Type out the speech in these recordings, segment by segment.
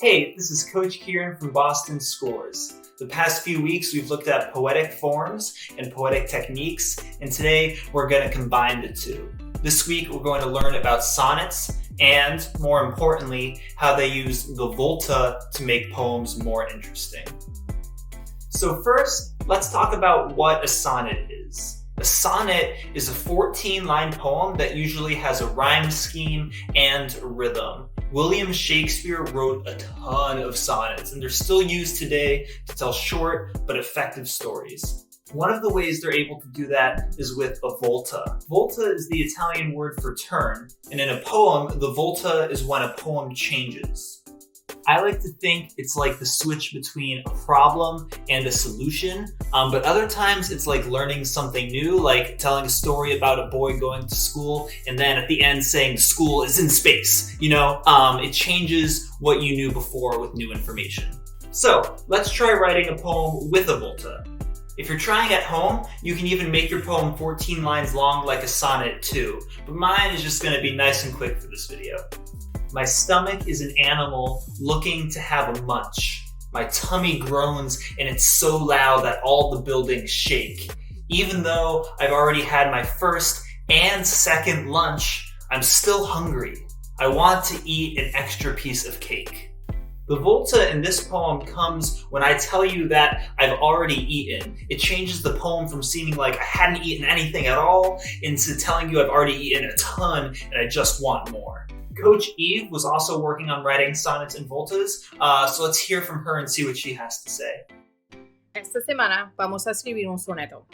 Hey, this is Coach Kieran from Boston Scores. The past few weeks, we've looked at poetic forms and poetic techniques, and today we're going to combine the two. This week, we're going to learn about sonnets and, more importantly, how they use the Volta to make poems more interesting. So first, let's talk about what a sonnet is. A sonnet is a 14-line poem that usually has a rhyme scheme and a rhythm. William Shakespeare wrote a ton of sonnets, and they're still used today to tell short but effective stories. One of the ways they're able to do that is with a volta. Volta is the Italian word for turn, and in a poem, the volta is when a poem changes. I like to think it's like the switch between a problem and a solution, but other times it's like learning something new, like telling a story about a boy going to school and then at the end saying school is in space. It changes what you knew before with new information. So let's try writing a poem with a volta. If you're trying at home, you can even make your poem 14 lines long like a sonnet too, but mine is just going to be nice and quick for this video. My stomach is an animal looking to have a munch. My tummy groans and it's so loud that all the buildings shake. Even though I've already had my first and second lunch, I'm still hungry. I want to eat an extra piece of cake. The volta in this poem comes when I tell you that I've already eaten. It changes the poem from seeming like I hadn't eaten anything at all into telling you I've already eaten a ton and I just want more. Coach Ive was also working on writing sonnets and voltas, so let's hear from her and see what she has to say. Esta semana vamos a escribir un soneto.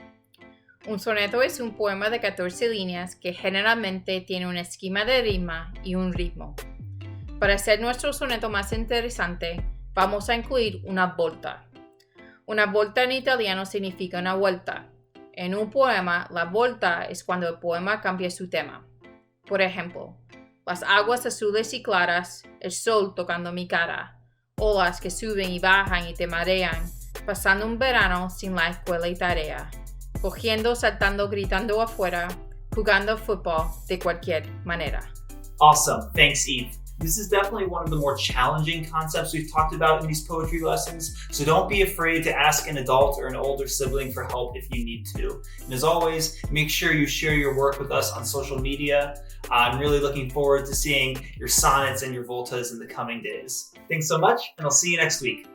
Un soneto es un poema de 14 líneas que generalmente tiene un esquema de rima y un ritmo. Para hacer nuestro soneto más interesante, vamos a incluir una volta. Una volta en italiano significa una vuelta. En un poema, la volta es cuando el poema cambia su tema. Por ejemplo, las aguas azules y claras, el sol tocando mi cara, olas que suben y bajan y te marean, pasando un verano sin la escuela y tarea, cogiendo, saltando, gritando afuera, jugando fútbol de cualquier manera. Awesome, thanks Eve. This is definitely one of the more challenging concepts we've talked about in these poetry lessons, so don't be afraid to ask an adult or an older sibling for help if you need to. And as always, make sure you share your work with us on social media. I'm really looking forward to seeing your sonnets and your voltas in the coming days. Thanks so much, and I'll see you next week.